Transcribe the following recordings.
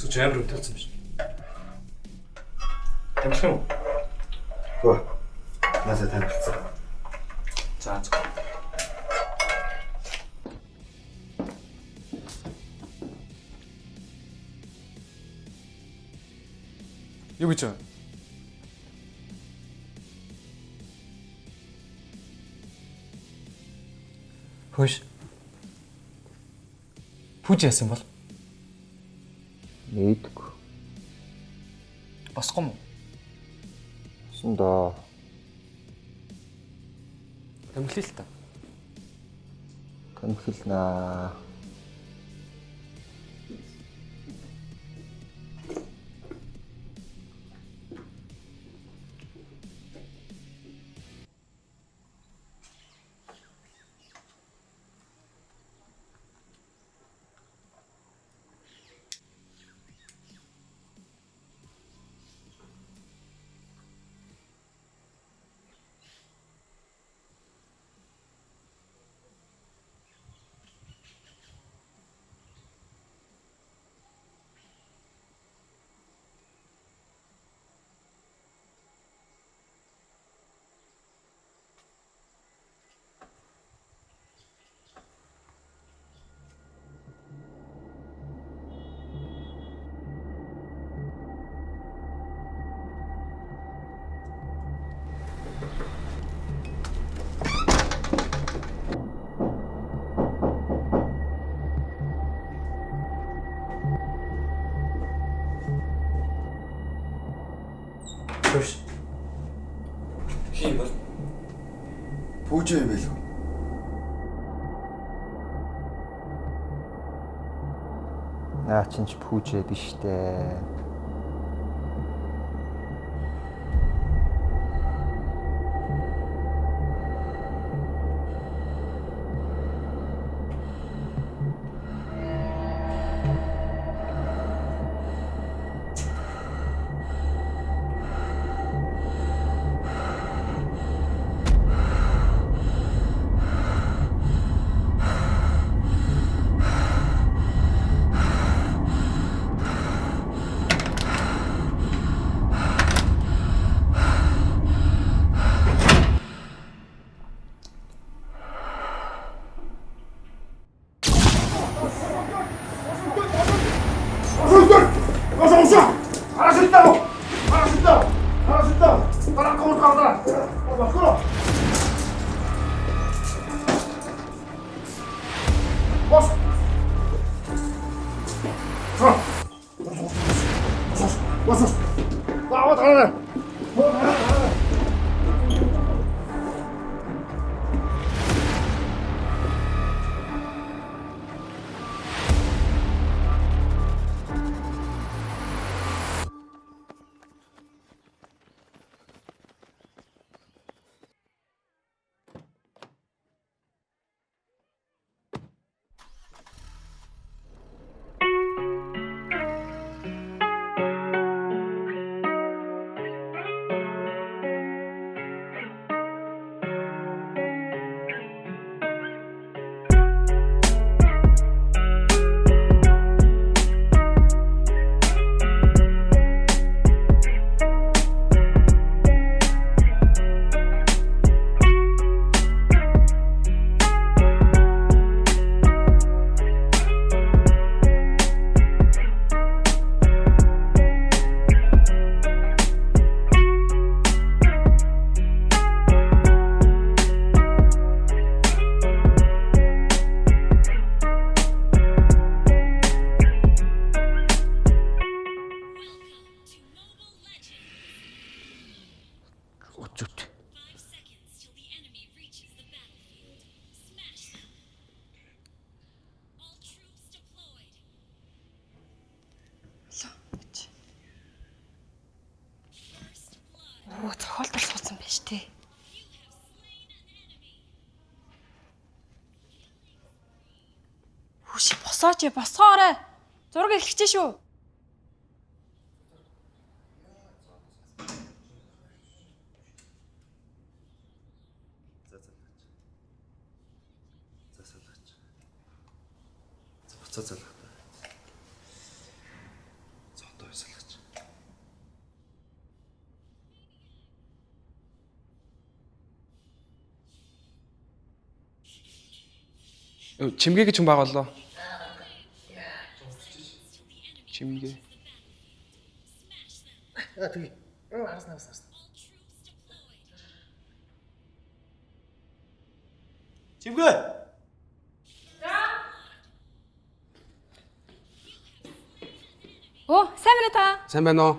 Сүч амар өдөрцөн биш. Тамирх юм уу? Гоо. Насаа тамирцсан. За зөв. Юу гэж вэ? Хөөш. Пүүж яасан бол? Мэдгүй. Босгүй юм уу? Сондоо. Тамхилээ л та. Тамхилнаа. Хөөш. Хий бол Пүүж юм байл. Наа чинь пүүжээ биш дээ. Оо зохиолдол суудсан байж тээ. Хүүши босооч босгоорой. Зураг эхэлж шүү. Буцаа залгах. Зодоо салгаж. Чимгээ гэж хүн байгууллаа. Чимгээ. Тэгээ. Харснаа. Чимгээ. Оо, сайн байна та. Сайн байна уу?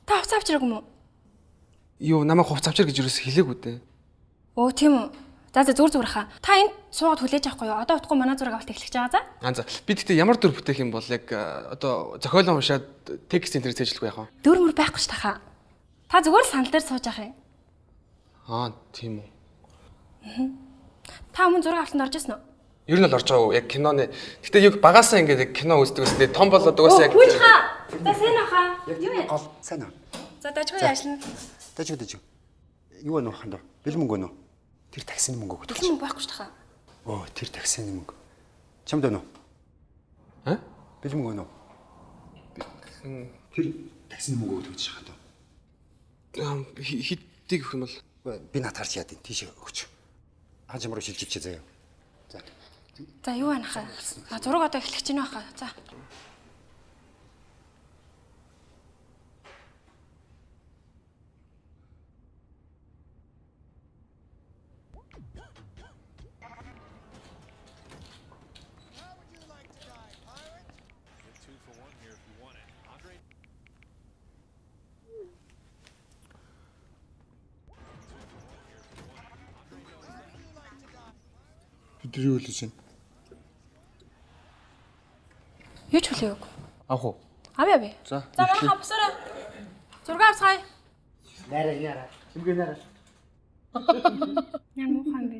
Та хувцас авчираагүй юм уу? Юу намайг хувц авчир гэж юус хэлээгүй дээ. Оо, тийм үү. За зүгээр хаа. Та энд суугаад хүлээж авахгүй юу? Одоо утгагүй манай зураг авалт эхлэж байгаа за. За би тэгтээ ямар дүр бүтээх юм бол яг одоо зохиолоо уншаад текст энэ төр цээжлэхгүй яах вэ? Дөр мөр байхгүй ш тахаа. Та зүгээр л санал дээр сууж ах юм. Тийм үү. Та өмнө зураг авалтанд орж ирсэн үү? Ер нь л орж байгаа уу? Яг киноны. Гэтэ яг багасаа ингээд яг кино үздэг үстэй том болоод угаасаа яг. Хүүж хаа. За сайн ахаа. Юу вэ? Гол сайн аа. За дажгүй яашна. Дажиг. Юу вэ нөх хандаа? Бэлэн мөнгө нөө. Тэр таксины мөнгө өгдөг. Бэлэн мөнгө байхгүй ш тахаа. Оо, тэр таксины мөнгө. Чамд өнөө. Бэлэн мөнгө өнөө. Тэр таксины мөнгө өгдөг гэж хандаа. Хитийг өгөх юм бол Би над харж яа дээ. Тийш өгч. Хажим руу шилжиж заяа. За юу байна хаа? Зураг одоо эхлэх гэж байна хаа. За. Бид юу хэлж байна? Юу ч хүлээв. Авах уу? Ави. За. За манай хавсараа. Зураг авцгаая. Наараа. Чимгээ наараа. Яа муу хаан бэ?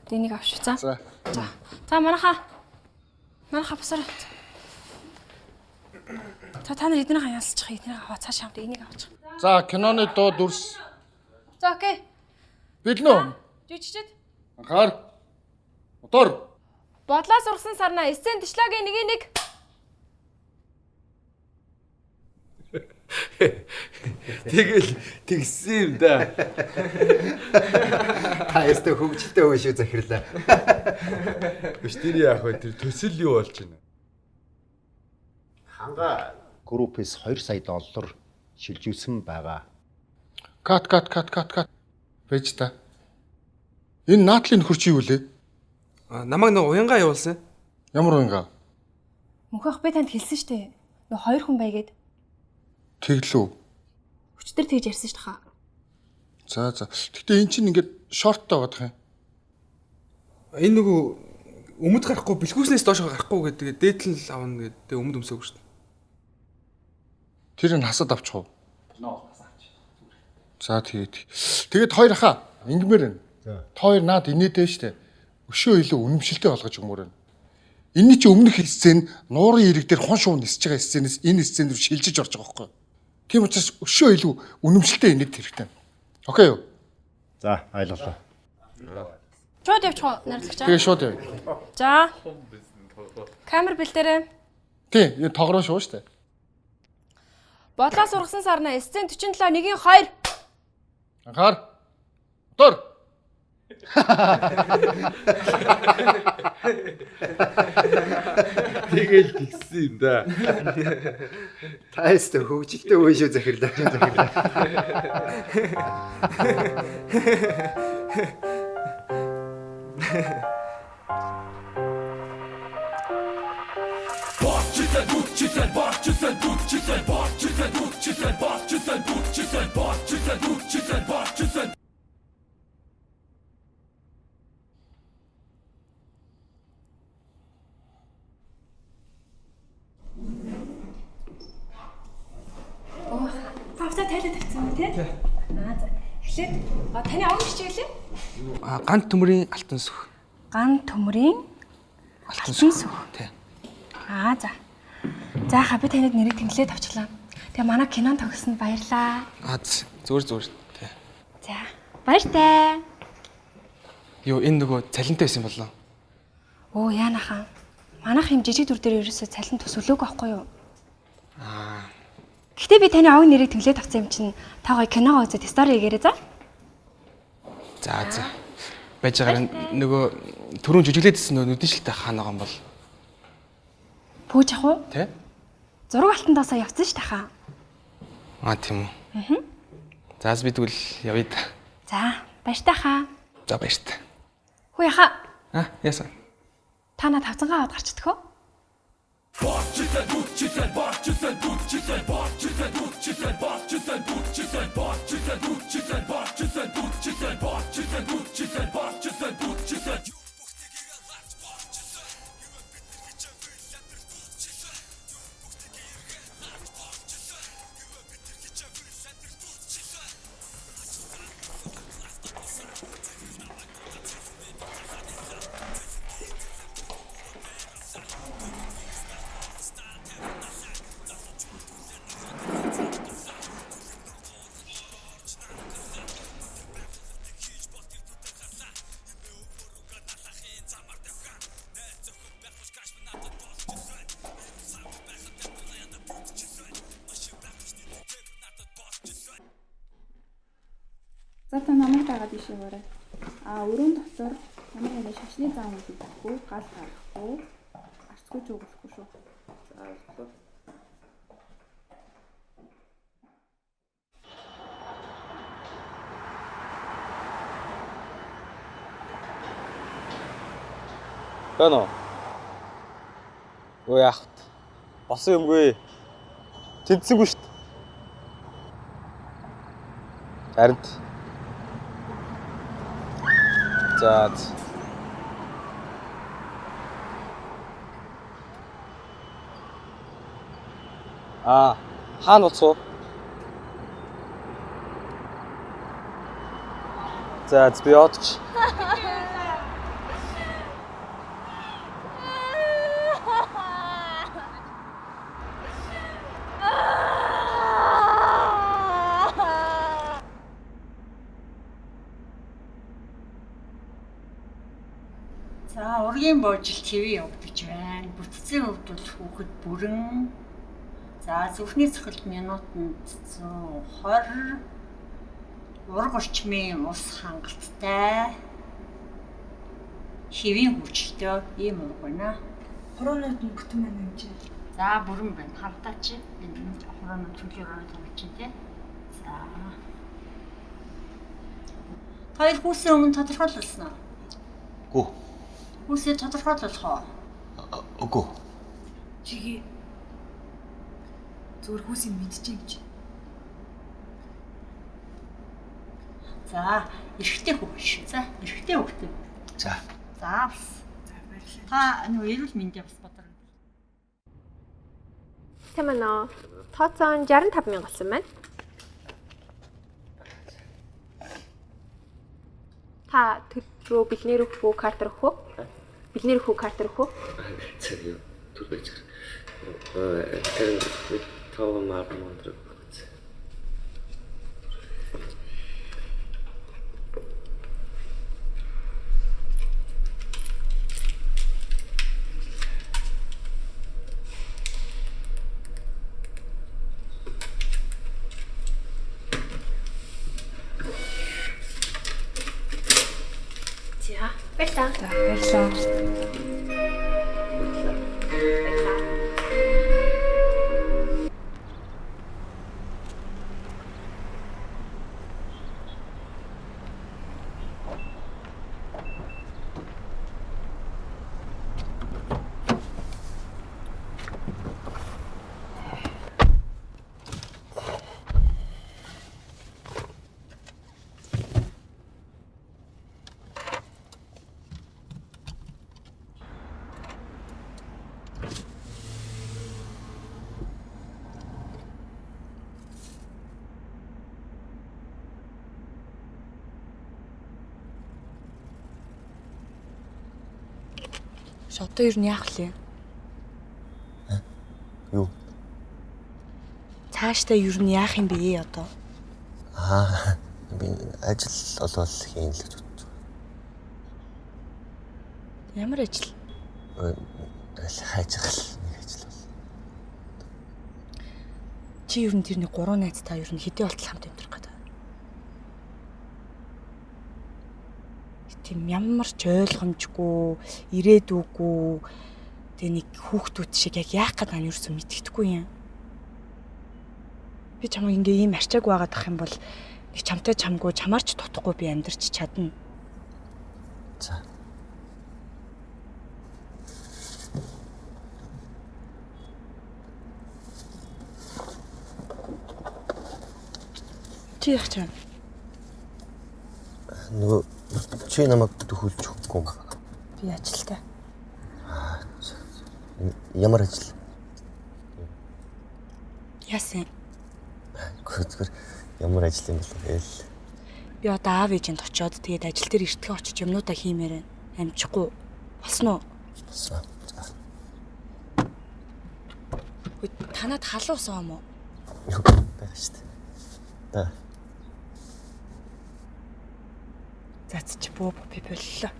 Тэнийг авч. За. За манайха. Манайха босоо. Та нар эднийг хаяалцчих. Эднийг аваа цааш хамт энийг авчих. За киноны дуу дүрс. За окей. Бэлнэ. Жүжигчд. Анхаар. Мотор. Бодлоо сургасан сарна сцен диалогийн нэг. Тэгэл тэгсэн юм да. Та ястаа хөвгөлтэй хүн шүү захирлаа. Биш тэр яах вэ? Тэр төсөл юу болж байна? Ханга группээс 2 сая доллар шилжүүлсэн байгаа. Кат. Бэж та. Энэ наатлын хурц юу лээ? Намайг нэг уянгаа явуулсан. Ямар уянга? Мөнхөх би танд хэлсэн штэ. Нөө 2 хүн байгээд Тэглүү. өчтөр тэгж ярьсан штэ хаа. За. Гэтэ эн чинь ингээд шорттой байгаа юм. Энэ нөгөө өмд гарахгүй бэлгүүснээс доош гарахгүй гэдэг дээдлэн л авна гэдэг өмд өмсөөг шүү дээ. Тэр нь хасад авчих уу? За тэгээд хоёр хаа ингэмээр байна. Та хоёр наад инээдээ штэ. Өшөө илүү үнэмшилтэй болгож өгмөр байна. Энийн чи өмнөх сцен нуурын ирэг дээр хон шуун нисэж байгаа сценээс энэ сцен рүү шилжиж орж байгаа байхгүй. Тийм учраас өшөө илүү үнэмшилтэй инээд хэрэгтэй. Окей юу? За, ойлголоо. Шууд явчих найрлагч. Тэгээ шууд яа. За. Камер бэлдээрэй. Тий, энэ тоглоом шүү штэ. Бодлоо сургасан сарна сцен 47 1-2. Анхаар. Мотор. Тэгэл тэгсэн юм да. Та ястаа хөвгөлтэй хүн шүү захирлаа. Цаашдаа тайлбар тавьсан юм тий? Аа за. Эхлээд таны авах хичээлээ? Ган төмрийн алтан сүх. Ган төмрийн алтан сүх. Тий. Аа за. За ха би таныг нэрийг тэмлээд авчлаа. Тэгээ манай кинон тогсонд баярлаа. Зүгээр. Тий. За баяртай. Юу энэ нөгөө цалинтай байсан болоо. Оо яанахан. Манайх юм жижиг дүр дээр ерөөсөө цалин төсөөлөөгүй байхгүй юу? Гэтэ би таны авийн нэрийг тэмлээд авсан юм чинь та гоё киногоо үзээд стори хийгээрэй за. За. Байж байгаа нөгөө түрүүн жүжиглээдсэн нөгөө нүдэн шилтэй хаан байгаа юм бол. Пүүж ах уу? Тэ? Зураг алтандаасаа явцсан ш тахаа. Тийм үү. За би тэгвэл явъя да. За, баяртай хаа. За баяртай. Хүү яха. Яасан. Та над тавцангаа аваад гарчдгөө. За та намайг дагаад ишээ барай. Өрөөнд дотор намайг нэ шашны зам үзэхгүй, гал гарахгүй, арцгүй ч өгөхгүй шүү. За. Бэнэ. Өө яах вэ? Босон юмгүй. Тэнцсэнгүй шүү дээ. Харин за. Хаана уцуу? За би одч. За ургийн боожил TV явагдаж байна. Бүтцийн хувьд бол хүүхэд бүрэн. За зүрхний цохилт минутанд 120 ураг орчмын ус хангалттай. Хэвийн хүчтэй ийм ураг байна. Хуруунууд нь бүтэн байна юм чинь. За бүрэн байна. Хамтаач энэ хуруунууд төлөөрөө тавьчих тий. За. Хоёр хүүсийн өмнө тодорхойлсон уу? Гүү. Хүүсээ тодорхойлох уу? Үгүй. Чиги зүгээр хүүсийг мэдчихэв гэж. За, эрэгтэй хүү шүү. За, эрэгтэй хөвгтэй. За. За бас. За баярлалаа. Та нөгөө эрүүл мэндийн бас бодроо. Тэмэнэ. Тооцоон 65,000 болсон байна. Та төлрөө бэлнэр өгөх үү, картер өгөх үү? Бэлнэр өгөх үү, картер өгөх үү? Цаг юу түр байж байгаа. Тав маар. За, баярлалаа. За баярлалаа. Чи одоо юу яах вэ? Юу? Цаашдаа юу яах юм бэ одоо? Би ажил олвол хийн л гэж бодож байна. Ямар ажил? Хайж гал нэг ажил бол. Чи ер нь тэрний 3 найзтай ер нь хэдийн болтол хамт амьдрах гэдэг. Тийм ямар ч ойлгомжгүй, ирээдүйгүй тэг нэг хүүхдүүд шиг яг яах гээд байна юусэн мэддэхгүй юм. Би чамайг ингээ ийм арчааг байгаад ах юм бол нэг чамтай чамгүй чамаар ч дутхгүй би амьдрч чадна. За. Чи яах чам? Нөгөө чи намайг төхүүлж өгөхгүй юм байна. Би ажилтай. Ямар ажил? Яасан? Зүгээр ямар ажил юм бэ гээл. Би одоо аав ээжинд очиод тэгээд ажил дээр эртгээ очиж юмнуудаа хиймээр амжихгүй болсон уу? За. Танад халуун уусан юм уу? Юу байх штэ. Да. Заач бөө би боллоо.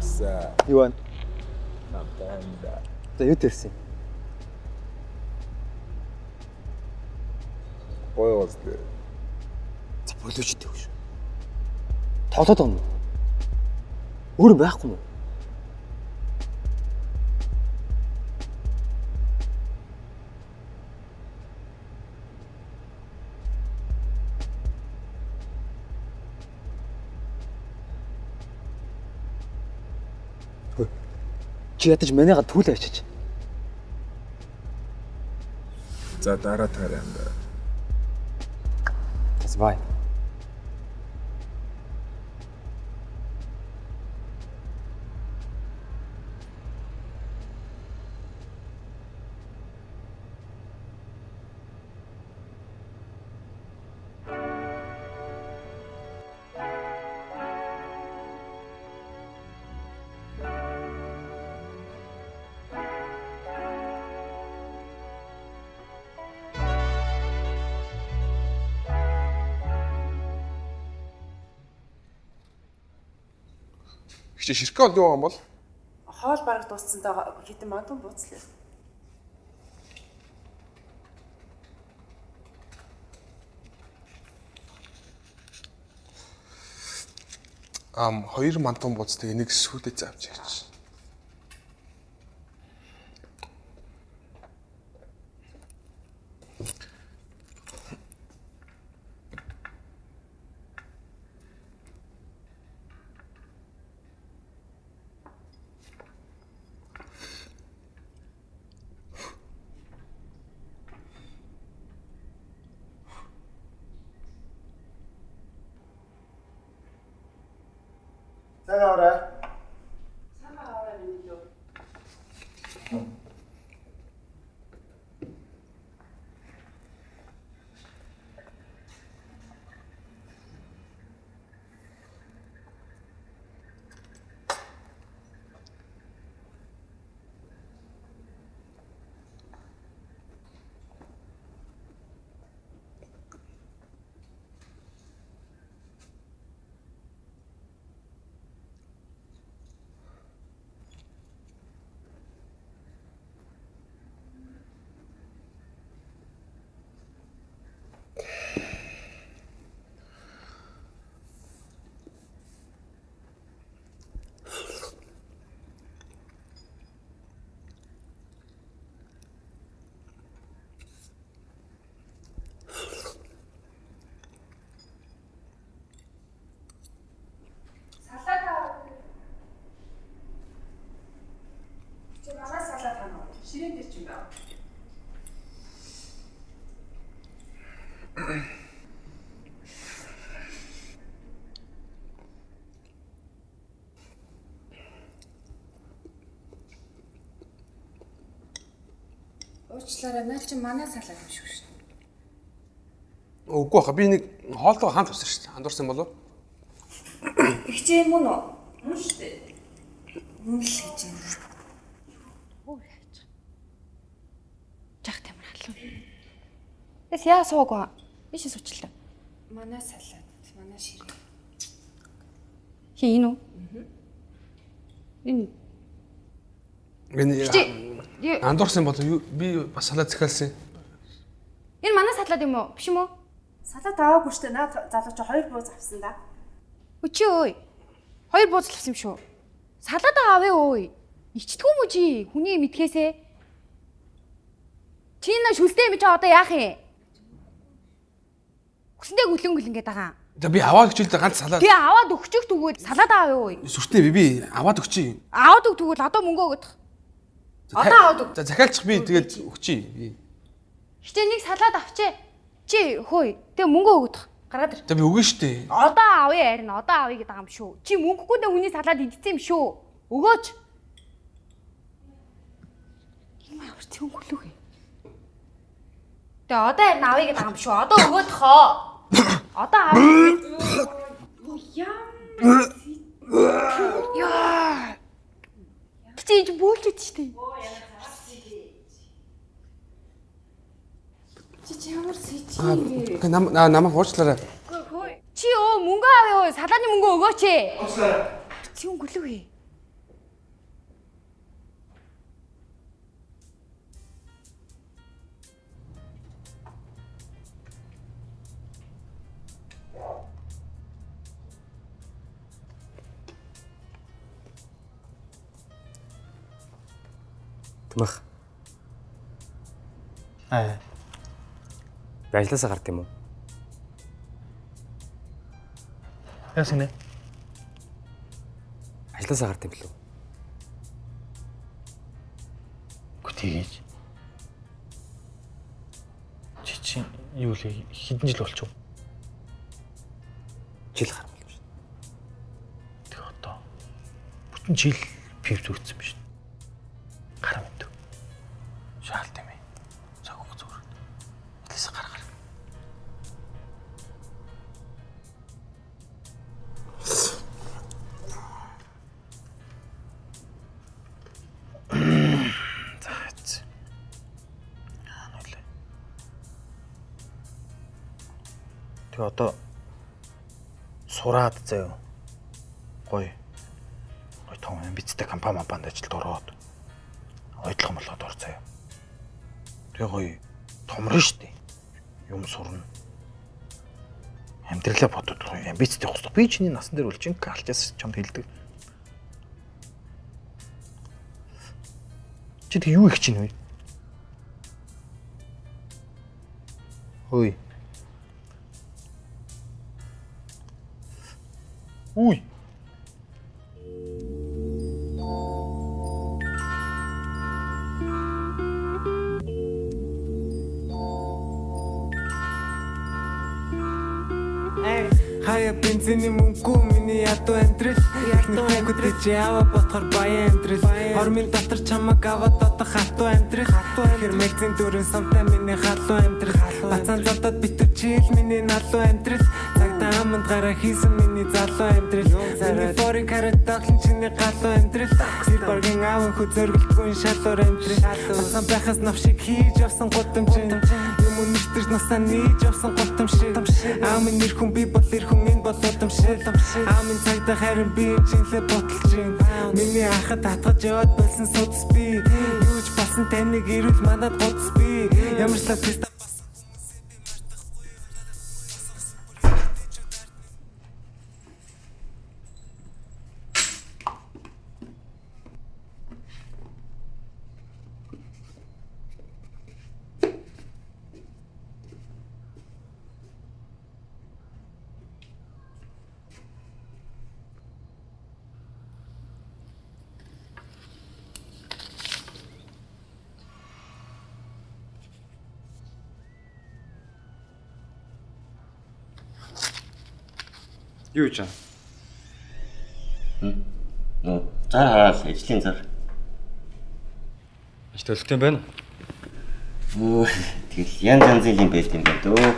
За. Юу вэ? За юу тэрсэн? Боёоос дээ. За болооч дээ шүү. Тоглоод байна уу? Өөр байхгүй юу? Чи ядаж манайга түүл авчиж. За дараа таарай юм да. That's why. Чи ширхэг ол юу юм бол? Хоол бараг дууссантай хитэн магадгүй бууцлаа. Хоёр мантан бууцтай энийг сүйдэж заавч ярьж. Сайн аваарай. Сайн аваарай миний лөө. Уучлаарай, наа чи манай салаад юм шиг шүү. Үгүй баха би нэг хоолтойгоо хаан тавьсан шүү дээ. Андуурсан болов? Тэгчээ юм уу? Мөн шүү дээ. Мөн л гэж юм. Оо яач. Жах тамир халуун. Эс яа суугаа. Биш суучлаа. Манай салаад, манай ширээ. Хин үү? Энэ андуурсан болов би бас салаад захиалсан. Энэ манай салаад юм уу? Биш юм уу? Салаад аваагүй штэ. Наа залууч 2 бууз авсан да. Өчи өөй. 2 бууз авсан юм шүү. Салаад аваа өөй. Ичдгүү мүү чи хүний мэдхээсээ. Чи нэ шүлтэй юм чи одоо яах юм? Хүсэндээ гүлэн ингээд байгаа. За би аваад өгчөөл ганц салаад. Тэгээ аваад өгчих тэгвэл салаад аваа өөй. Сүртэй би аваад өгчий. Аваад өг тэгвэл одоо мөнгө өгөх. Одоо аваад өг. За захиалчих би тэгээд өгчий. Би. Хичээ нэг салаад авчээ. Чи хөөе. Тэгээ мөнгө өгөх. Гараад ир. За би өгнө штэ. Одоо авъя харин одоо авъя гэдэг юм шүү. Чи мөнгөгүй дэ хүний салаад идсэн юм шүү. Өгөөч. Энэ ямар ч юм хөлөг. Тэгээ одоо харин авъя гэдэг юм шүү. Одоо өгөөд хоо. Одоо авъя. Яа. Чи бүүлчихэд штэ. Чи ямар сэжиг. Намайг уучлаарай. Чи мөнгө авъя уу? Салааны мөнгө өгөөч ээ. Уучлаарай. Чи өнгөлөг ээ. Тэмэх. Би ажлаасаа гард юм уу? Яасан нэ? Ажлаасаа гард юм билүү? Гүтийгээж. Чи юу л хэдэн жил болчих вэ? Жил гарсан юм шүү. Тэг одоо бүтэн жил пив зүгтсэн юм шүү. Гараа мэдв. Шаалт юм ээ. Цагуух зүгээр. Илээс гараа. Тэгээ одоо сураад заяа. Гоё том амбицтай компани ажилд ороод ойдлого болоод орцоо. Тэгээ гоё томрно штий. Юм сурна. Амьдралаа бодоод гоё амбицтай хосдог. Би чиний насан дээр үлчин алчаас чамд хэлдэг. Чи тэг юу их чинь вэ? Хөөе. Уй. Хаяа бензиний мөнгө миний ядуу амьдрал. Яхны хөдөлж яваа ботхор баян амьдрал. Хормын дотор чамаг аваад одоо хатуу амьдрал. Хэр мэгзэн дөрөн самтай миний халуу амьдрал. Бацаан задад битүү чийл миний налуу амьдрал. Цагдаа аманд гараа хийсэн миний залуу амьдрал. Миний форин карат таглан чиний галуу амьдрал. Силбергийн аавын хүү зөргөлтгүй шалуур амьдрал. Бацаан байхаас навшиг хийж явсан гудамжин. Юм өнөртөж насаа нээж явсан гудамжин. Аамын нэр хүн би бол эр хүн энэ бол удамшил. Аамын цагдаа харин би чинлээ ботолж юм. Миний ахад татгаж яваад болсон судас би. Юуж басан таныг ирүүл манад гудас би. Ямар ч латиста Юу гэж байна? Зар хараад ажлын зар. Ич төлөвтэй байна. Тэгэл янз янзын юм байт юм байна дөө.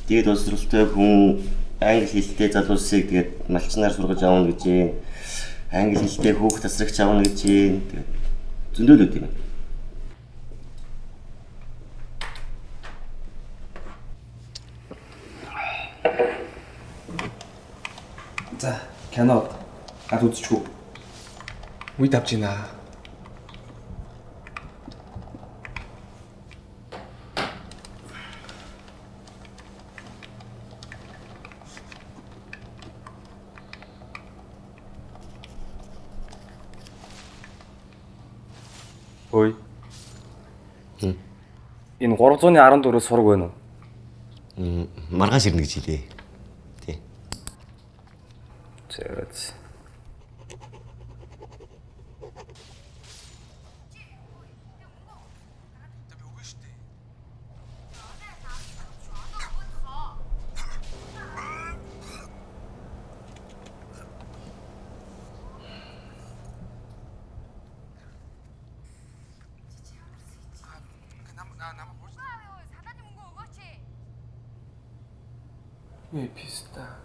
Тэгээд боловсролтой хүн англи хэлтэй залуусыг тэгээд малчнаар сургаж авна гэж юм. Англи хэлтэй хүүхд тасрагч авна гэж юм. Тэгээд зөндөөлөд юм. За, кинод гад үзчихв. Үе давж гинэ. Ой. Энэ 314-өөс сураг байна уу? Маргааш ирнэ гэж хэлээ. Тий. Зэвэц. 왜 비슷하?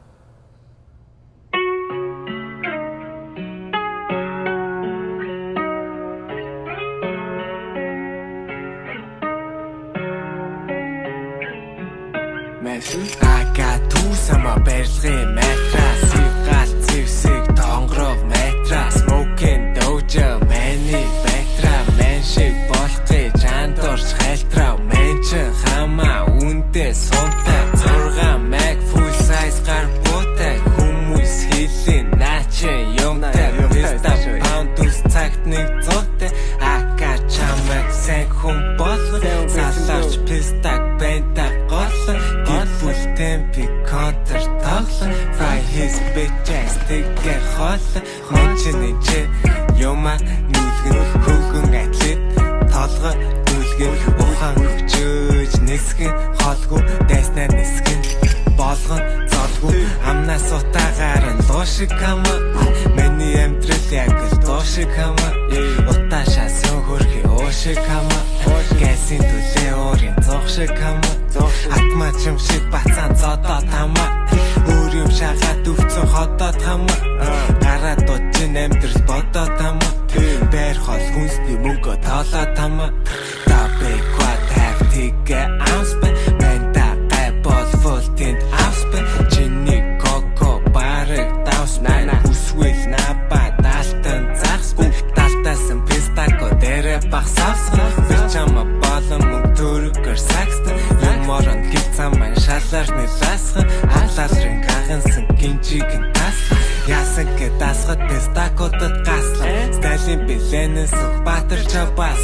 Ага тусама барилгын матрас ивгал зэвсэг тонгоров матрас smoking doja many байтра мен шиг болох гэж андорч хайлтрав мен ч хамаа үнтэй сунтай 6 mag full size гар буутай хүмүүс хэлэн наач юмтай писта pound тус цагт нэг зоотой ага чамаг сайн хүн болох салаарч пистак бэнтаг гол гол темпи контер тоглон fry his bitch ass тэгger хол менчний чи юма нүлгэн хөнгөн атлет толгой нүлгэн ухаан хөвчөөж нисгэн холгүй дайснаа нисгэн болгон золгүй амнаа сутаагаар лошиг хама миний амтрал яг л дошиг хама утаашаа сөн хөрхи оошиг хама гэсин түлээ өөрийн зогшиг хама атма чимшиг бацаан зодоо тама өөр юм шахаад өвцөн хотоо тама гараад дутчин амтрал бодоо тама бэр хол хүнсний мөнгө тоолоо тама табэ quad have tiga ounce бэнта гай бол full tint ounce чиний коко барыг давс нана хүсвэл наба далтан загс далтасан пистако дээрэ багсавс би чама болон мөнгө төрөгөр сакст юморон гицаман шаларны ласх алалрын гагансан гинжигэн тас яасан гэ дасгад пистакотод гаслаа сталин билэнэс баатар чабас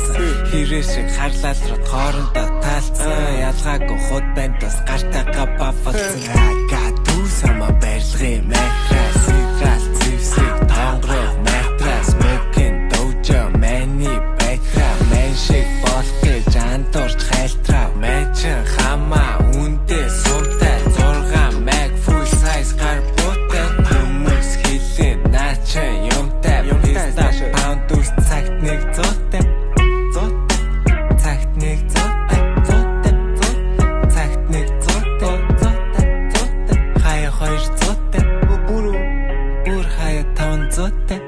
хэрэг шиг харлал руу хоорондоо таалцсан ялгаагүй худ бантас гартайгаа бафалсан ага тусама барилгын матрас ивгал зэвсэг тонгоров матрас smoking doja many байтра мен шиг болох гэж андуурч хайлтрав мен ч хамаа үнтэй сунтай 6 mag full size гар буутай хүмүүс хэлээ наач юмтай писта pound тус цагт нэг зоотой цагт нэг зоотой цагт нэг зоотой хаяа хоёр зоотой бүр хаяа таван зоотой